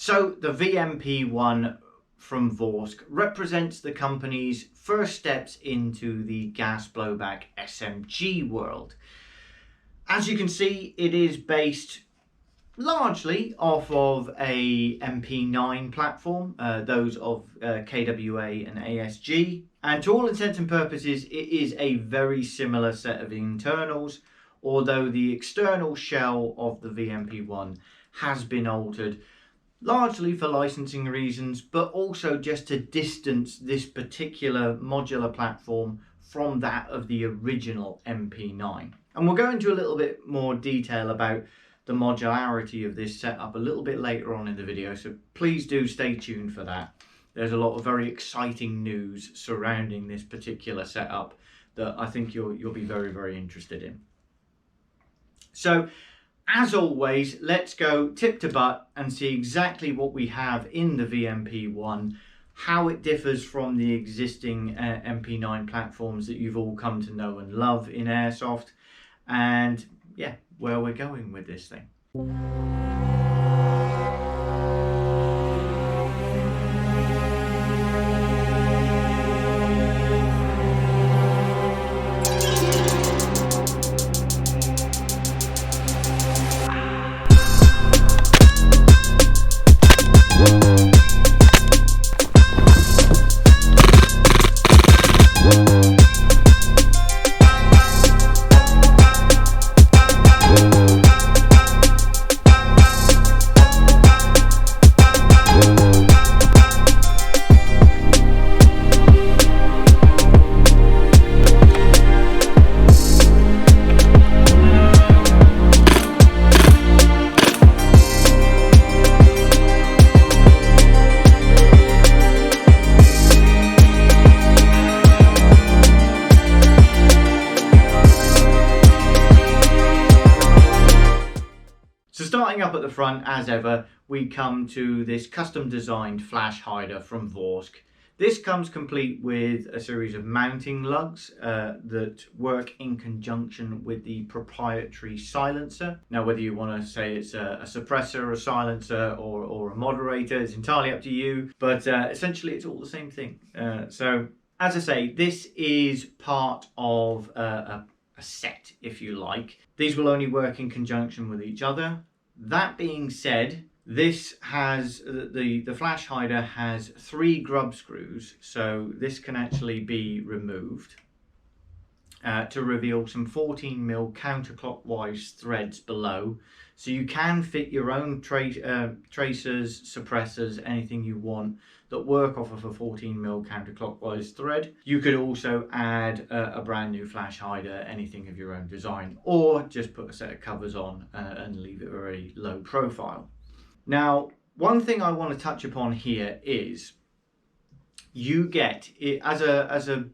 So the VMP-1 from Vorsk represents the company's first steps into the gas blowback SMG world. As you can see, it is based largely off of a MP9 platform, those of KWA and ASG, and to all intents and purposes it is a very similar set of internals, although the external shell of the VMP-1 has been altered largely for licensing reasons, but also just to distance this particular modular platform from that of the original MP9. And we'll go into a little bit more detail about the modularity of this setup a little bit later on in the video, so please do stay tuned for that. There's a lot of very exciting news surrounding this particular setup that I think you'll be very, very interested in. So, as always, let's go tip to butt and see exactly what we have in the VMP-1, how it differs from the existing MP9 platforms that you've all come to know and love in Airsoft, and yeah, where we're going with this thing. Starting up at the front, as ever, we come to this custom designed flash hider from Vorsk. This comes complete with a series of mounting lugs that work in conjunction with the proprietary silencer. Now, whether you want to say it's a suppressor, a silencer, or a moderator is entirely up to you, but essentially it's all the same thing. So, as I say, this is part of a set, if you like. These will only work in conjunction with each other. That being said, this has the flash hider has 3 grub screws, so this can actually be removed to reveal some 14mm counterclockwise threads below, so you can fit your own tracers, suppressors, anything you want that work off of a 14mm counterclockwise thread. You could also add a brand new flash hider, anything of your own design, or just put a set of covers on and leave it very low profile. Now, one thing I want to touch upon here is you get it as a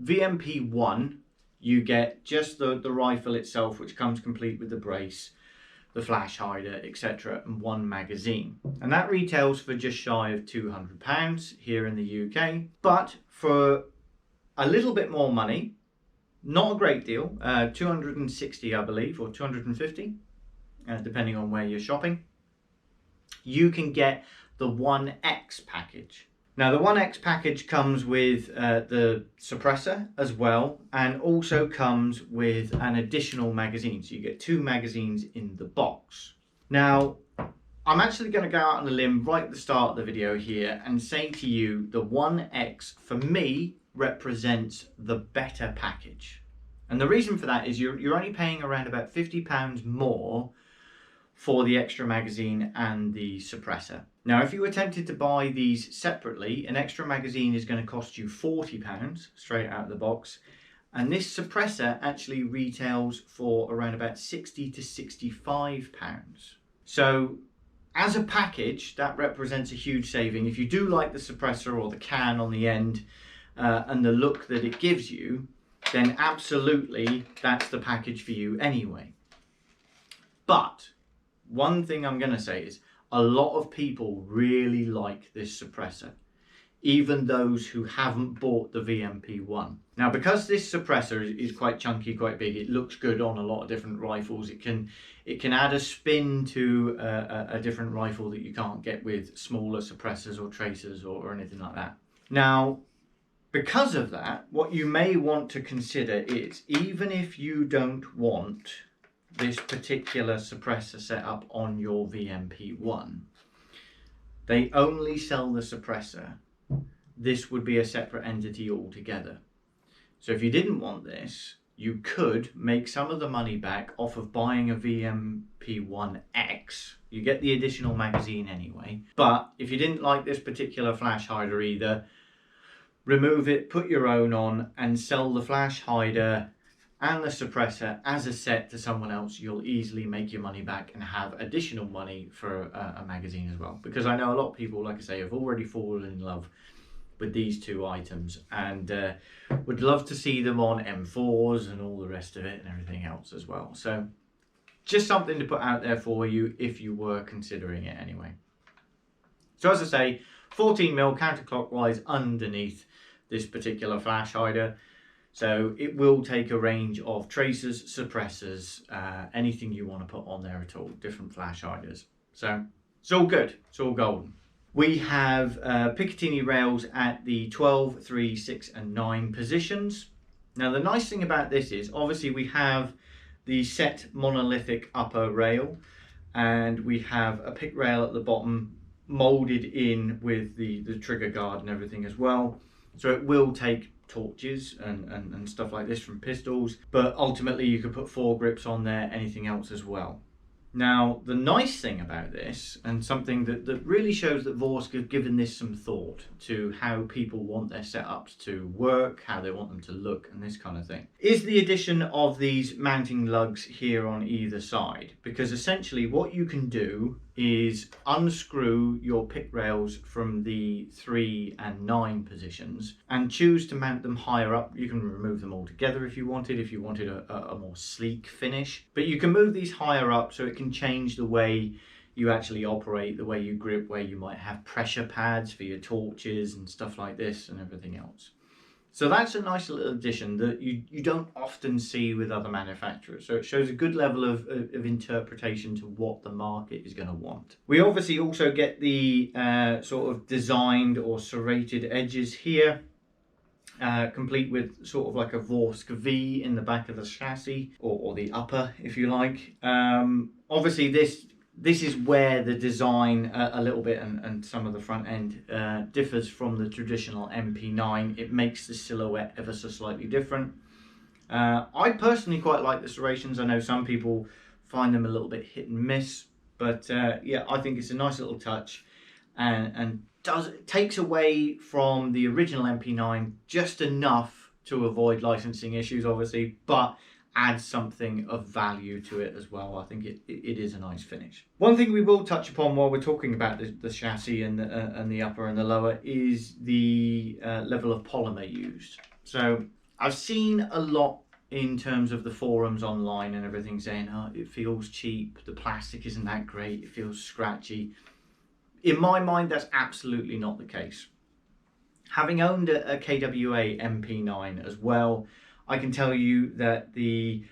VMP-1, you get just the rifle itself, which comes complete with the brace, the flash hider, etc., and 1 magazine. And that retails for just shy of £200 here in the UK. But for a little bit more money, not a great deal, 260 I believe, or 250, depending on where you're shopping, you can get the 1X package. Now, the 1X package comes with the suppressor as well, and also comes with an additional magazine. So you get 2 magazines in the box. Now, I'm actually going to go out on a limb right at the start of the video here and say to you, the 1X for me represents the better package. And the reason for that is you're only paying around about £50 more for the extra magazine and the suppressor. Now, if you were tempted to buy these separately, an extra magazine is going to cost you £40 straight out of the box, and this suppressor actually retails for around about £60 to £65. So as a package, that represents a huge saving. If you do like the suppressor or the can on the end and the look that it gives you, then absolutely that's the package for you anyway. But one thing I'm going to say is a lot of people really like this suppressor. even those who haven't bought the VMP-1. Now, because this suppressor is quite chunky, quite big, it looks good on a lot of different rifles. It can add a spin to a different rifle that you can't get with smaller suppressors or tracers or anything like that. Now, because of that, what you may want to consider is, even if you don't want this particular suppressor setup on your VMP-1, they only sell the suppressor. This would be a separate entity altogether. So if you didn't want this, you could make some of the money back off of buying a VMP-1X. You get the additional magazine anyway. But if you didn't like this particular flash hider either, remove it, put your own on, and sell the flash hider and the suppressor as a set to someone else. You'll easily make your money back and have additional money for a magazine as well. Because I know a lot of people, like I say, have already fallen in love with these two items and would love to see them on M4s and all the rest of it and everything else as well. So just something to put out there for you if you were considering it anyway. So as I say, 14mm counterclockwise underneath this particular flash hider. So it will take a range of tracers, suppressors, anything you want to put on there at all, different flash hiders. So it's all good, it's all golden. We have Picatinny rails at the 12, 3, 6 and 9 positions. Now the nice thing about this is, obviously we have the set monolithic upper rail and we have a pick rail at the bottom molded in with the trigger guard and everything as well. So it will take torches and stuff like this from pistols, but ultimately you could put foregrips on there, anything else as well. Now the nice thing about this, and something that really shows that Vorsk have given this some thought to how people want their setups to work, how they want them to look and this kind of thing, is the addition of these mounting lugs here on either side. Because essentially what you can do is unscrew your pick rails from the 3 and 9 positions and choose to mount them higher up. You can remove them altogether if you wanted a more sleek finish, but you can move these higher up so it can change the way you actually operate, the way you grip, where you might have pressure pads for your torches and stuff like this and everything else. So that's a nice little addition that you don't often see with other manufacturers. So it shows a good level of interpretation to what the market is going to want. We obviously also get the sort of designed or serrated edges here, complete with sort of like a Vorsk V in the back of the chassis, or the upper if you like. Obviously this is where the design a little bit and some of the front end differs from the traditional MP9. It makes the silhouette ever so slightly different. I personally quite like the serrations. I know some people find them a little bit hit and miss, but yeah, I think it's a nice little touch and takes away from the original MP9 just enough to avoid licensing issues obviously, but adds something of value to it as well. I think it is a nice finish. One thing we will touch upon while we're talking about the chassis and the upper and the lower is the level of polymer used. So I've seen a lot in terms of the forums online and everything saying, oh, it feels cheap, the plastic isn't that great, it feels scratchy. In my mind, that's absolutely not the case. Having owned a KWA MP9 as well, I can tell you that the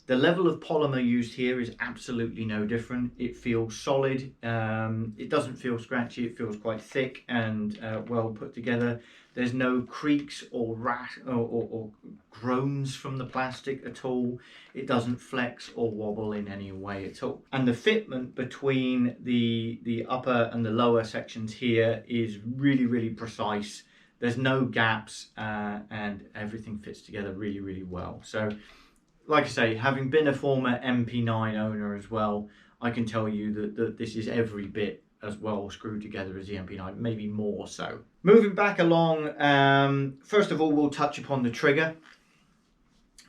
level of polymer used here is absolutely no different. It feels solid, it doesn't feel scratchy, it feels quite thick and well put together. There's no creaks or or groans from the plastic at all. It doesn't flex or wobble in any way at all. And the fitment between the upper and the lower sections here is really precise. There's no gaps and everything fits together really well. So like I say, having been a former MP9 owner as well, I can tell you that this is every bit as well screwed together as the MP9, maybe more so. Moving back along, first of all we'll touch upon the trigger.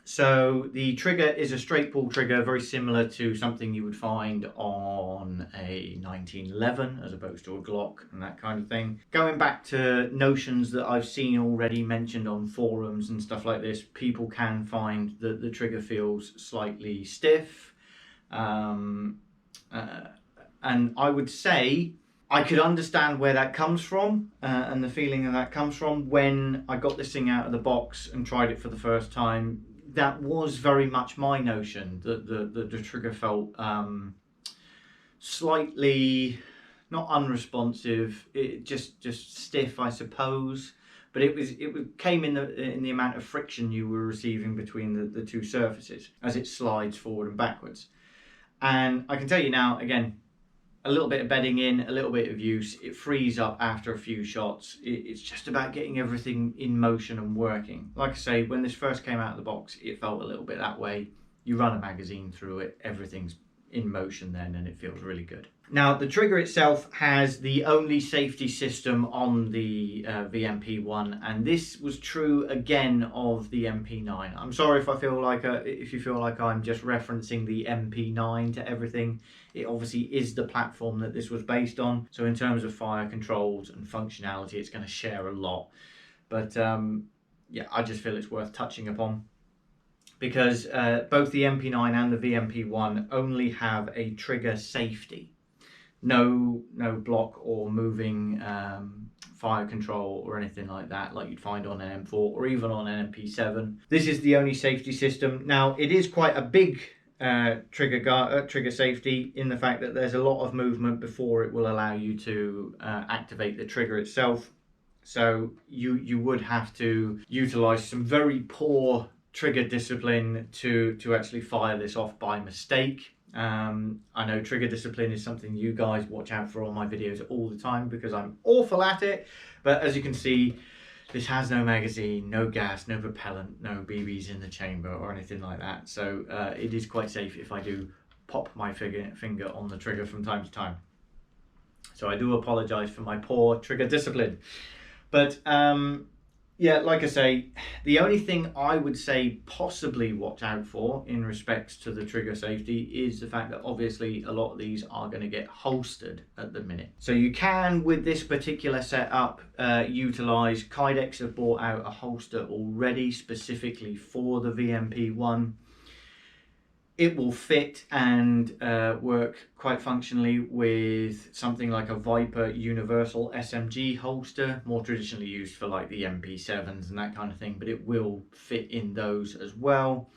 So the trigger is a straight pull trigger, very similar to something you would find on a 1911 as opposed to a Glock and that kind of thing. Going back to notions that I've seen already mentioned on forums and stuff like this, people can find that the trigger feels slightly stiff. And I would say I could understand where that comes from and the feeling that comes from when I got this thing out of the box and tried it for the first time. That was very much my notion, that the trigger felt slightly, not unresponsive, it just stiff, I suppose. But it came in the amount of friction you were receiving between the two surfaces as it slides forward and backwards. And I can tell you now, again, a little bit of bedding in, a little bit of use, it frees up after a few shots. It's just about getting everything in motion and working. Like I say, when this first came out of the box, it felt a little bit that way. You run a magazine through it, everything's in motion then, and it feels really good. Now, the trigger itself has the only safety system on the VMP-1, and this was true again of the MP9. I'm sorry if you feel like I'm just referencing the MP9 to everything. It obviously is the platform that this was based on, so in terms of fire controls and functionality, it's going to share a lot. But yeah, I just feel it's worth touching upon, because both the MP9 and the VMP-1 only have a trigger safety. No block or moving fire control or anything like that, like you'd find on an M4 or even on an MP7. This is the only safety system. Now, it is quite a big trigger safety, in the fact that there's a lot of movement before it will allow you to activate the trigger itself. So you would have to utilize some very poor trigger discipline to actually fire this off by mistake. I know trigger discipline is something you guys watch out for on my videos all the time, because I'm awful at it. But as you can see, this has no magazine, no gas, no propellant, no BBs in the chamber or anything like that. So it is quite safe if I do pop my finger on the trigger from time to time. So I do apologize for my poor trigger discipline. But yeah, like I say, the only thing I would say possibly watch out for in respects to the trigger safety is the fact that obviously a lot of these are going to get holstered at the minute. So you can, with this particular setup, utilize, Kydex have bought out a holster already specifically for the VMP-1. It will fit and work quite functionally with something like a Viper Universal SMG holster, more traditionally used for like the MP7s and that kind of thing, but it will fit in those as well.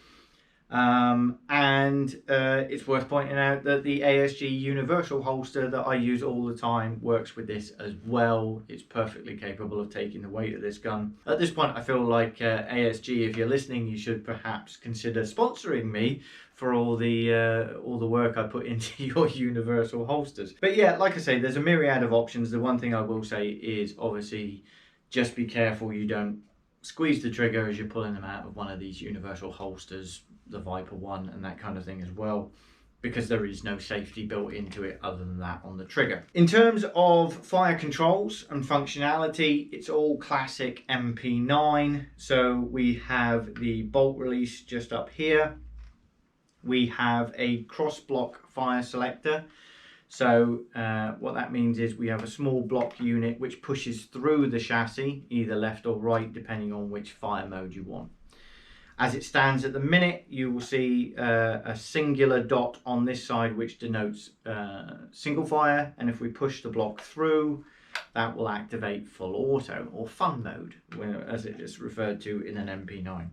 And it's worth pointing out that the ASG Universal holster that I use all the time works with this as well. It's perfectly capable of taking the weight of this gun. At this point, I feel like ASG, if you're listening, you should perhaps consider sponsoring me for all the work I put into your universal holsters. But yeah, like I say, there's a myriad of options. The one thing I will say is obviously just be careful you don't squeeze the trigger as you're pulling them out of one of these universal holsters, the Viper one and that kind of thing as well, because there is no safety built into it other than that on the trigger. In terms of fire controls and functionality, it's all classic MP9. So we have the bolt release just up here. We have a cross block fire selector. So what that means is we have a small block unit which pushes through the chassis, either left or right, depending on which fire mode you want. As it stands at the minute, you will see a singular dot on this side which denotes single fire, and if we push the block through, that will activate full auto, or fun mode, as it is referred to in an MP9.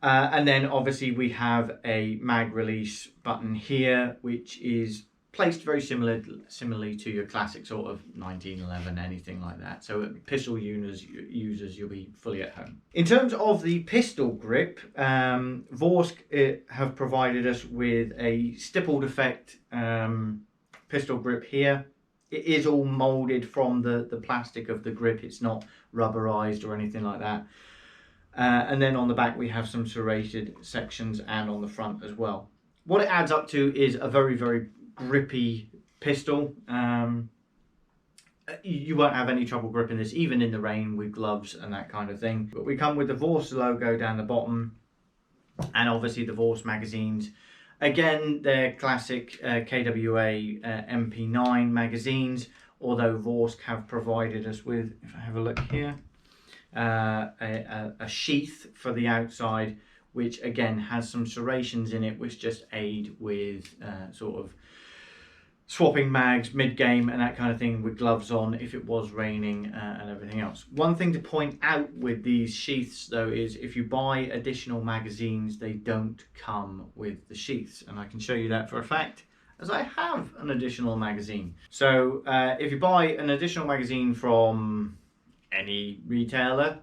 And then obviously we have a mag release button here, which is placed very similarly to your classic sort of 1911, anything like that. So pistol users, you'll be fully at home. In terms of the pistol grip, Vorsk have provided us with a stippled effect pistol grip here. It is all molded from the plastic of the grip. It's not rubberized or anything like that. And then on the back we have some serrated sections, and on the front as well. What it adds up to is a very, very grippy pistol. You won't have any trouble gripping this even in the rain with gloves and that kind of thing. But we come with the Vorsk logo down the bottom, and obviously the Vorsk magazines. Again, they're classic KWA MP9 magazines, although Vorsk have provided us with, if I have a look here, a sheath for the outside, which again has some serrations in it which just aid with sort of swapping mags mid-game and that kind of thing with gloves on if it was raining and everything else. One thing to point out with these sheaths though is if you buy additional magazines, they don't come with the sheaths, and I can show you that for a fact as I have an additional magazine. So if you buy an additional magazine from any retailer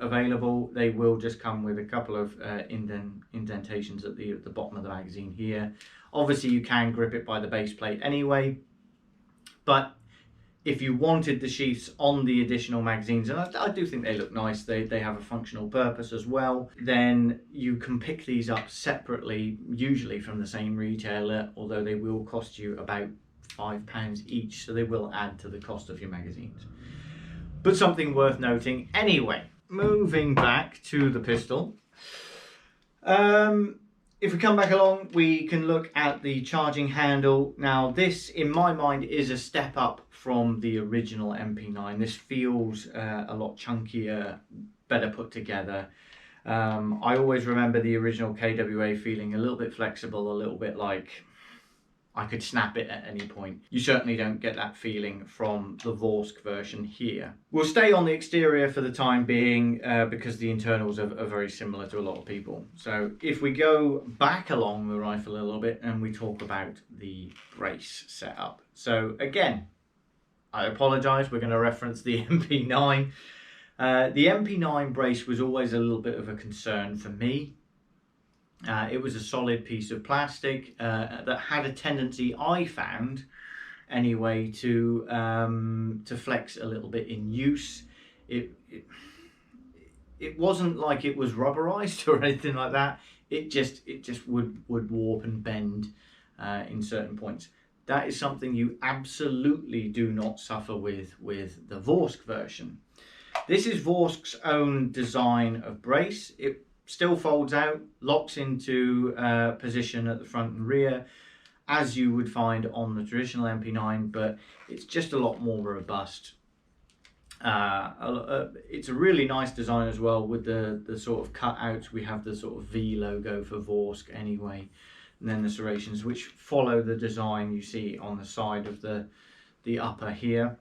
available, they will just come with a couple of indentations at the bottom of the magazine here. Obviously you can grip it by the base plate anyway, but if you wanted the sheaths on the additional magazines, and I do think they look nice, they have a functional purpose as well, then you can pick these up separately, usually from the same retailer, although they will cost you about £5 each, so they will add to the cost of your magazines. But something worth noting anyway. Moving back to the pistol. If we come back along, we can look at the charging handle. Now this, in my mind, is a step up from the original MP9. This feels a lot chunkier, better put together. I always remember the original KWA feeling a little bit flexible, a little bit like I could snap it at any point. You certainly don't get that feeling from the Vorsk version here. We'll stay on the exterior for the time being because the internals are very similar to a lot of people. So if we go back along the rifle a little bit and we talk about the brace setup. So again, I apologise, we're going to reference the MP9. The MP9 brace was always a little bit of a concern for me. It was a solid piece of plastic that had a tendency, I found anyway, to flex a little bit in use. It wasn't like it was rubberized or anything like that. It just would warp and bend in certain points. That is something you absolutely do not suffer with the Vorsk version. This is Vorsk's own design of brace. It still folds out, locks into position at the front and rear, as you would find on the traditional MP9, but it's just a lot more robust. It's a really nice design as well with the sort of cutouts. We have the sort of V logo for Vorsk anyway, and then the serrations which follow the design you see on the side of the upper here.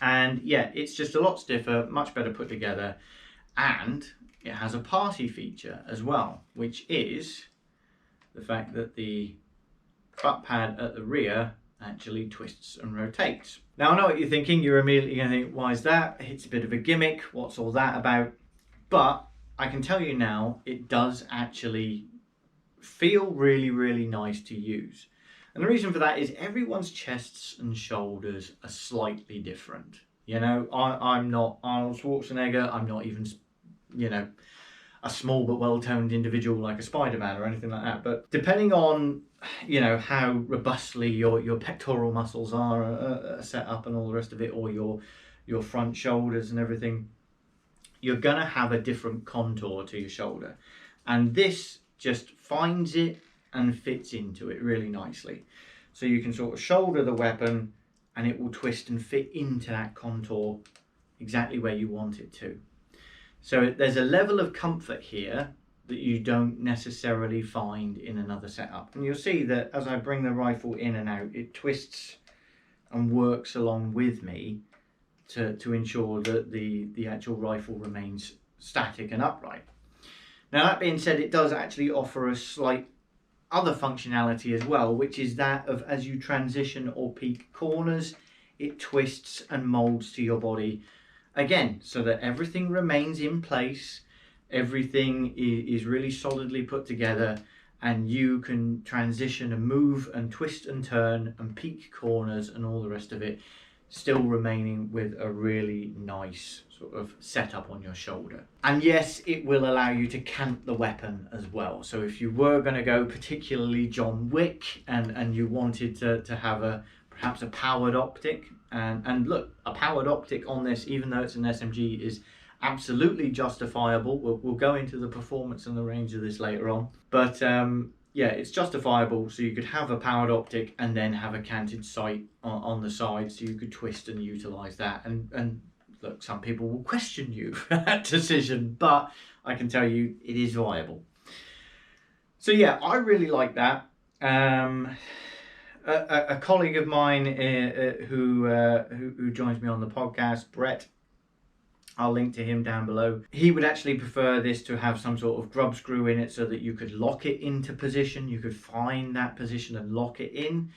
And yeah, it's just a lot stiffer, much better put together, and it has a party feature as well, which is the fact that the butt pad at the rear actually twists and rotates. Now I know what you're thinking, you're immediately going to think, why is that? It's a bit of a gimmick, what's all that about? But I can tell you now, it does actually feel really, really nice to use. And the reason for that is everyone's chests and shoulders are slightly different. You know, I'm not Arnold Schwarzenegger, I'm not even, you know, a small but well-toned individual like a Spider-Man or anything like that. But depending on, you know, how robustly your pectoral muscles are set up and all the rest of it, or your front shoulders and everything, you're going to have a different contour to your shoulder. And this just finds it and fits into it really nicely. So you can sort of shoulder the weapon and it will twist and fit into that contour exactly where you want it to. So there's a level of comfort here that you don't necessarily find in another setup. And you'll see that as I bring the rifle in and out, it twists and works along with me to ensure that the actual rifle remains static and upright. Now that being said, it does actually offer a slight other functionality as well, which is that of as you transition or peak corners, it twists and molds to your body again, so that everything remains in place, everything is really solidly put together, and you can transition and move and twist and turn and peak corners and all the rest of it, still remaining with a really nice sort of setup on your shoulder. And yes, it will allow you to cant the weapon as well. So if you were going to go particularly John Wick and you wanted to have perhaps a powered optic, and look, a powered optic on this, even though it's an SMG, is absolutely justifiable. We'll go into the performance and the range of this later on, but yeah, it's justifiable. So you could have a powered optic and then have a canted sight on the side, so you could twist and utilize that. And look, some people will question you for that decision, but I can tell you it is viable. So yeah, I really like that. A colleague of mine who joins me on the podcast, Brett, I'll link to him down below. He would actually prefer this to have some sort of grub screw in it so that you could lock it into position. You could find that position and lock it in.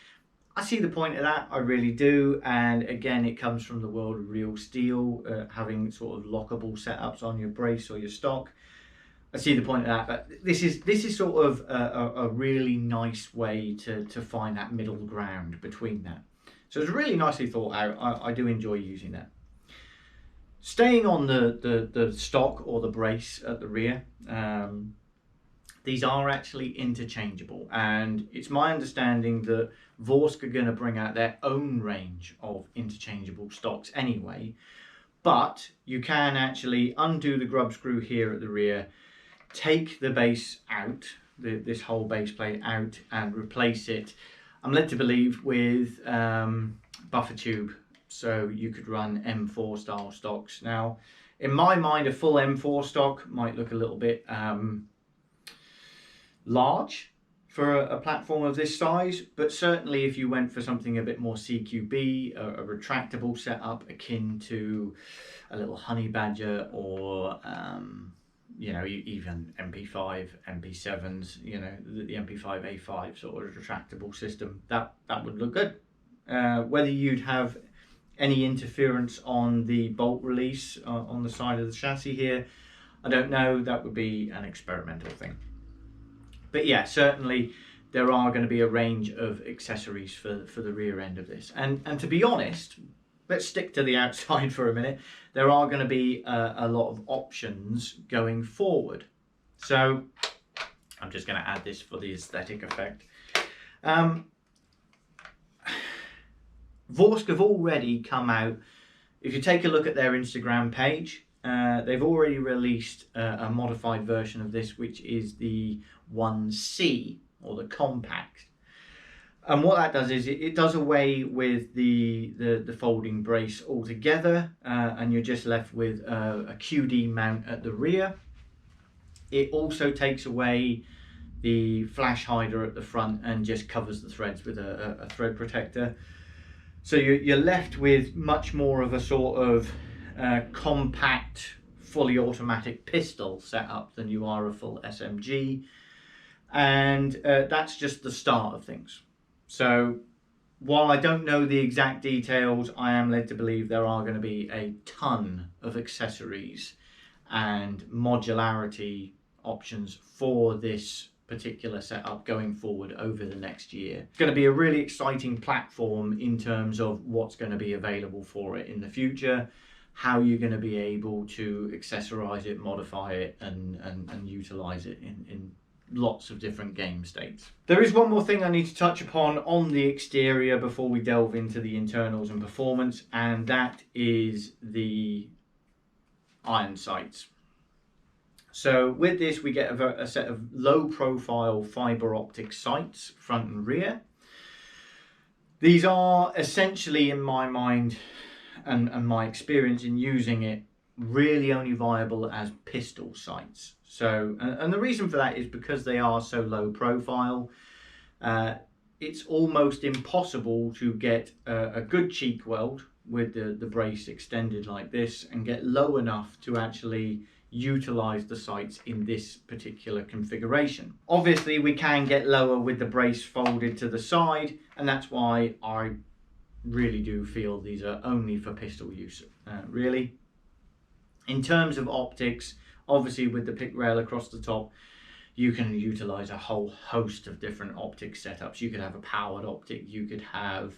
I see the point of that, I really do. And again, it comes from the world of real steel, having sort of lockable setups on your brace or your stock. I see the point of that, but this is sort of a really nice way to find that middle ground between that. So it's really nicely thought out. I do enjoy using that. Staying on the stock or the brace at the rear, these are actually interchangeable, and it's my understanding that Vorsk are going to bring out their own range of interchangeable stocks anyway, but you can actually undo the grub screw here at the rear, take the base out, this whole base plate out, and replace it, I'm led to believe, with buffer tube. So you could run M4 style stocks. Now, in my mind, a full M4 stock might look a little bit large for a platform of this size, but certainly if you went for something a bit more CQB, a retractable setup akin to a little honey badger, or you know, even MP5, MP7s, you know, the MP5 A5 sort of retractable system, that would look good. Whether you'd have any interference on the bolt release on the side of the chassis here, I don't know. That would be an experimental thing. But yeah, certainly there are going to be a range of accessories for the rear end of this. And to be honest, let's stick to the outside for a minute. There are going to be a lot of options going forward. So I'm just going to add this for the aesthetic effect. Vorsk have already come out, if you take a look at their Instagram page, they've already released a modified version of this, which is the 1C, or the compact. And what that does is it does away with the folding brace altogether, and you're just left with a QD mount at the rear. It also takes away the flash hider at the front and just covers the threads with a thread protector. So you're left with much more of a sort of compact, fully automatic pistol setup than you are a full SMG. And that's just the start of things. So while I don't know the exact details, I am led to believe there are going to be a ton of accessories and modularity options for this particular setup going forward over the next year. It's going to be a really exciting platform in terms of what's going to be available for it in the future, how you're going to be able to accessorize it, modify it, and utilize it in lots of different game states. There is one more thing I need to touch upon on the exterior before we delve into the internals and performance, and that is the iron sights. So with this, we get a set of low profile fiber optic sights, front and rear. These are essentially, in my mind and my experience in using it, really only viable as pistol sights. So, and the reason for that is because they are so low profile, it's almost impossible to get a good cheek weld with the brace extended like this and get low enough to actually utilize the sights in this particular configuration. Obviously we can get lower with the brace folded to the side, and that's why I really do feel these are only for pistol use, really. In terms of optics, obviously with the pick rail across the top, you can utilize a whole host of different optic setups. You could have a powered optic, you could have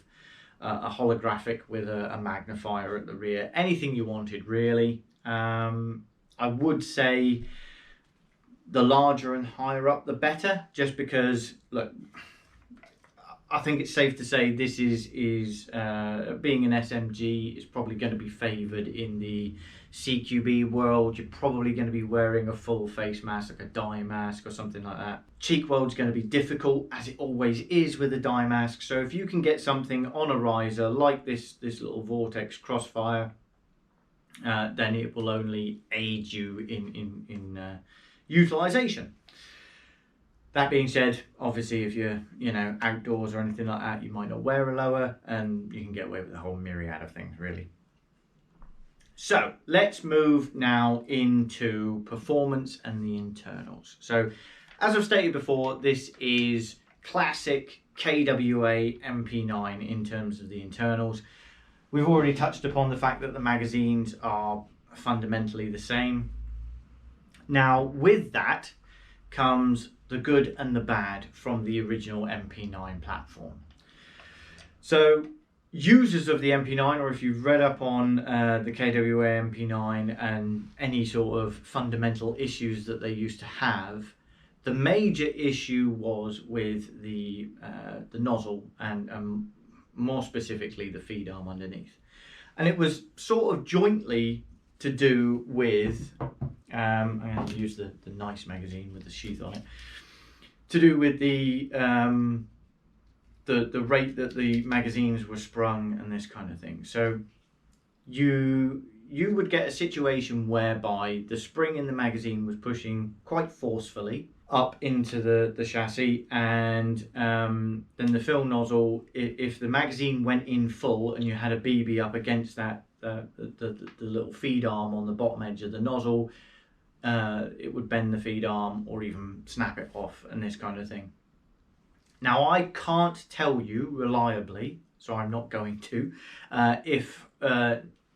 a holographic with a magnifier at the rear, anything you wanted really. I would say the larger and higher up the better, just because, look, I think it's safe to say this is being an SMG is probably going to be favoured in the CQB world. You're probably going to be wearing a full face mask, like a dye mask or something like that. Cheek weld's going to be difficult, as it always is with a dye mask. So if you can get something on a riser like this little Vortex Crossfire, then it will only aid you in utilization. That being said, obviously if you're, outdoors or anything like that, you might not wear a lower, and you can get away with a whole myriad of things really. So let's move now into performance and the internals. So as I've stated before, this is classic KWA MP9 in terms of the internals. We've already touched upon the fact that the magazines are fundamentally the same. Now with that comes the good and the bad from the original MP9 platform. So users of the MP9, or if you've read up on the KWA MP9 and any sort of fundamental issues that they used to have, the major issue was with the nozzle and more specifically the feed arm underneath. And it was sort of jointly to do with, I'm going to use the nice magazine with the sheath on it, to do with the rate that the magazines were sprung and this kind of thing. So you would get a situation whereby the spring in the magazine was pushing quite forcefully up into the chassis, and then the fill nozzle, if the magazine went in full and you had a BB up against that the little feed arm on the bottom edge of the nozzle, it would bend the feed arm or even snap it off and this kind of thing. Now I can't tell you reliably, so I'm not going to, if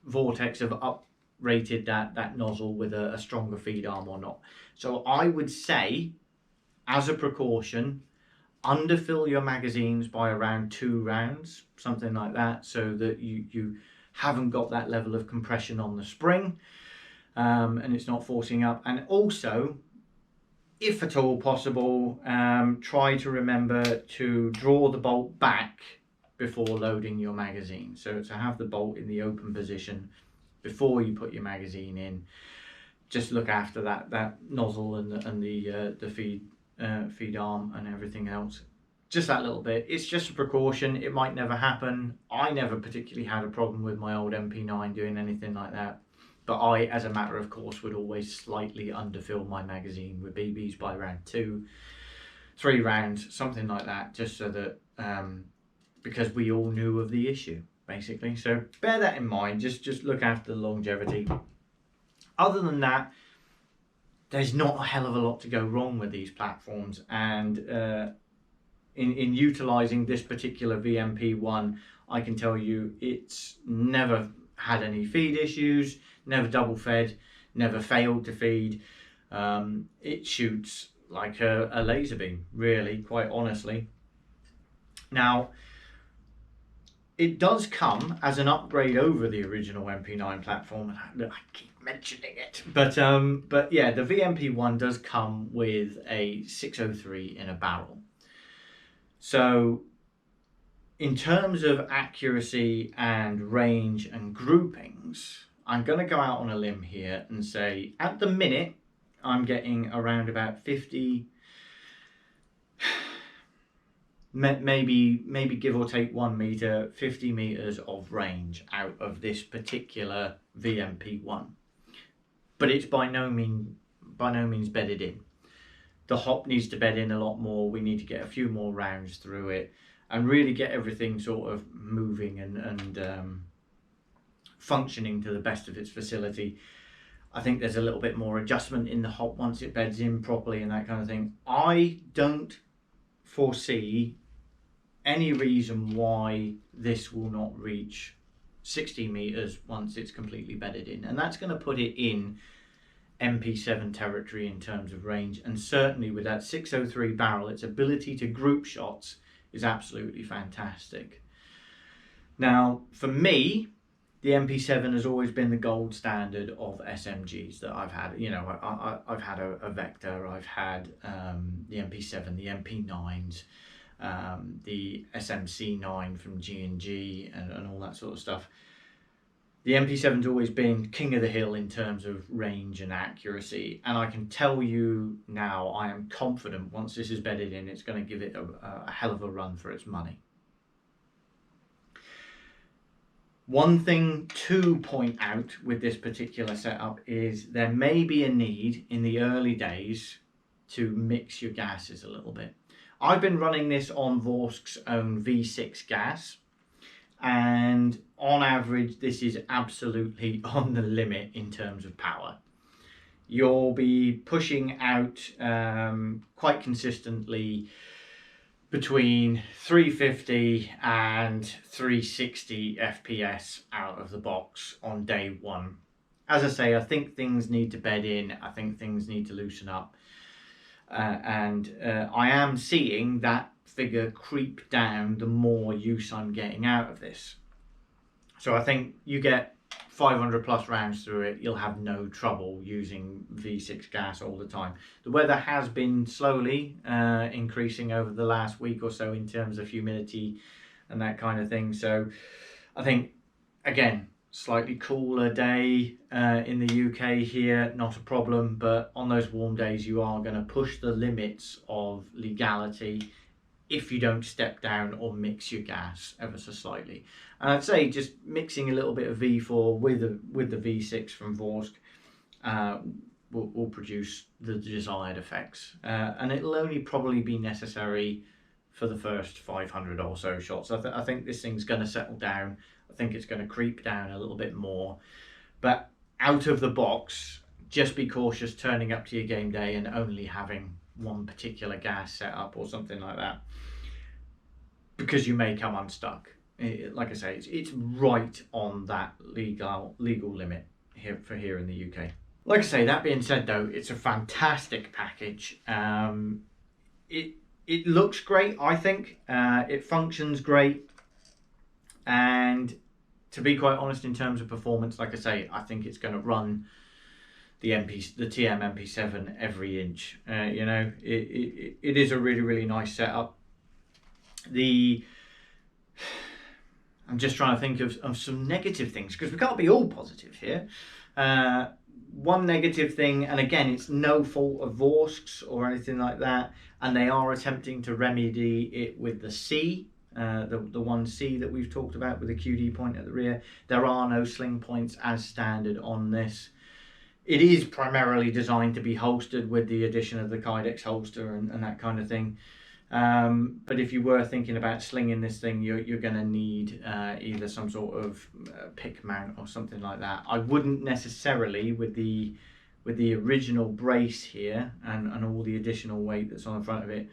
Vortex have uprated that nozzle with a stronger feed arm or not. So I would say, as a precaution, underfill your magazines by around 2 rounds, something like that, so that you haven't got that level of compression on the spring, and it's not forcing up. And also, if at all possible, try to remember to draw the bolt back before loading your magazine. So to have the bolt in the open position before you put your magazine in. Just look after that nozzle and the feed arm and everything else. Just that little bit. It's just a precaution. It might never happen. I never particularly had a problem with my old MP9 doing anything like that. But I, as a matter of course, would always slightly underfill my magazine with BBs by round 2, 3 rounds, something like that, just so that, because we all knew of the issue, basically. So bear that in mind, just look after the longevity. Other than that, there's not a hell of a lot to go wrong with these platforms, and in utilising this particular VMP1, I can tell you it's never had any feed issues, never double fed, never failed to feed. It shoots like a laser beam, really, quite honestly. Now, it does come as an upgrade over the original MP9 platform. I keep mentioning it, but yeah, the VMP1 does come with a 603 in a barrel. So in terms of accuracy and range and groupings, I'm going to go out on a limb here and say at the minute I'm getting around about 50, maybe give or take 1 meter, 50 meters of range out of this particular VMP1. But it's by no means bedded in. The hop needs to bed in a lot more. We need to get a few more rounds through it and really get everything sort of moving and functioning to the best of its facility. I think there's a little bit more adjustment in the hop once it beds in properly and that kind of thing. I don't foresee any reason why this will not reach 60 meters once it's completely bedded in, and that's going to put it in MP7 territory in terms of range. And certainly with that 603 barrel, its ability to group shots is absolutely fantastic. Now for me, the MP7 has always been the gold standard of SMGs that I've had. You know, I've had a Vector, I've had the MP7, the MP9s, the SMC9 from G&G and all that sort of stuff. The MP7's always been king of the hill in terms of range and accuracy, and I can tell you now, I am confident once this is bedded in, it's going to give it a hell of a run for its money. One thing to point out with this particular setup is there may be a need in the early days to mix your gases a little bit. I've been running this on Vorsk's own V6 gas, and on average this is absolutely on the limit in terms of power. You'll be pushing out quite consistently between 350 and 360 FPS out of the box on day one. As I say, I think things need to bed in, I think things need to loosen up. I am seeing that figure creep down the more use I'm getting out of this. So I think you get 500 plus rounds through it, you'll have no trouble using V6 gas all the time. The weather has been slowly increasing over the last week or so in terms of humidity and that kind of thing. So I think, again, slightly cooler day in the UK here, not a problem, but on those warm days you are going to push the limits of legality if you don't step down or mix your gas ever so slightly. And I'd say just mixing a little bit of V4 with the V6 from Vorsk will produce the desired effects. And it'll only probably be necessary for the first 500 or so shots. I think this thing's going to settle down. I think it's going to creep down a little bit more. But out of the box, just be cautious turning up to your game day and only having one particular gas set up or something like that, because you may come unstuck. Like I say, it's right on that legal limit here in the UK. Like I say, that being said though, it's a fantastic package. It looks great, I think. It functions great, and to be quite honest, in terms of performance, like I say, I think it's going to run the TM MP7 every inch. You know, it is a really nice setup. I'm just trying to think of some negative things, because we can't be all positive here. One negative thing, and again, it's no fault of Vorsk's or anything like that, and they are attempting to remedy it with the C, the 1C that we've talked about with the QD point at the rear. There are no sling points as standard on this. It is primarily designed to be holstered with the addition of the Kydex holster and that kind of thing. But if you were thinking about slinging this thing, you're going to need either some sort of pick mount or something like that. I wouldn't necessarily, with the original brace here and all the additional weight that's on the front of it,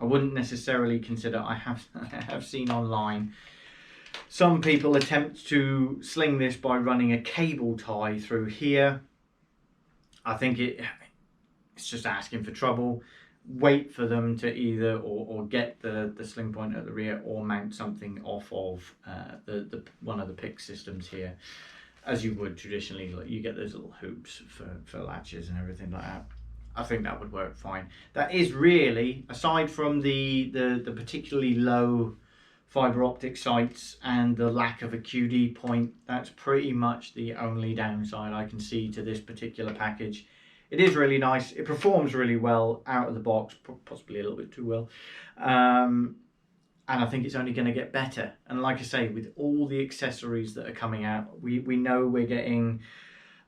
I wouldn't necessarily consider. I have seen online some people attempt to sling this by running a cable tie through here. I think it's just asking for trouble. Wait for them to either or get the sling point at the rear or mount something off of the one of the pick systems here, as you would traditionally. Like, you get those little hoops for latches and everything like that. I think that would work fine. That is really, aside from the particularly low fiber optic sights and the lack of a QD point, that's pretty much the only downside I can see to this particular package. It is really nice. It performs really well out of the box, possibly a little bit too well. And I think it's only going to get better. And like I say, with all the accessories that are coming out, we know we're getting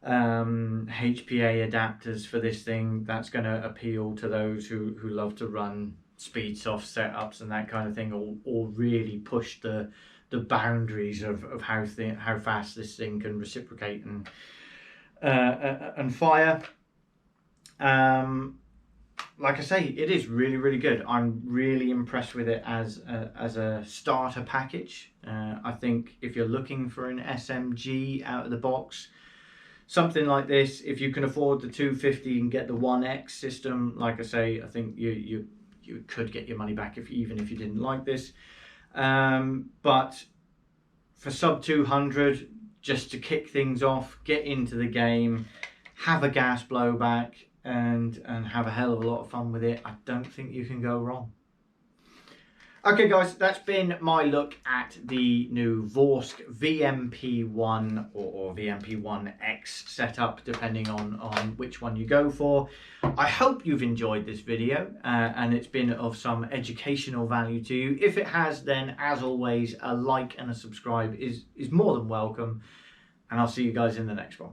HPA adapters for this thing. That's going to appeal to those who love to run speed soft setups and that kind of thing, or really push the boundaries of how fast this thing can reciprocate and fire. Like I say, it is really good. I'm really impressed with it as a starter package. I think if you're looking for an SMG out of the box, something like this, if you can afford the 250 and get the 1X system, like I say, I think you could get your money back even if you didn't like this. But for sub 200, just to kick things off, get into the game, have a gas blowback, and have a hell of a lot of fun with it, I don't think you can go wrong. Okay guys, that's been my look at the new Vorsk VMP1 or VMP-1X setup, depending on which one you go for. I hope you've enjoyed this video and it's been of some educational value to you. If it has, then as always, a like and a subscribe is more than welcome, and I'll see you guys in the next one.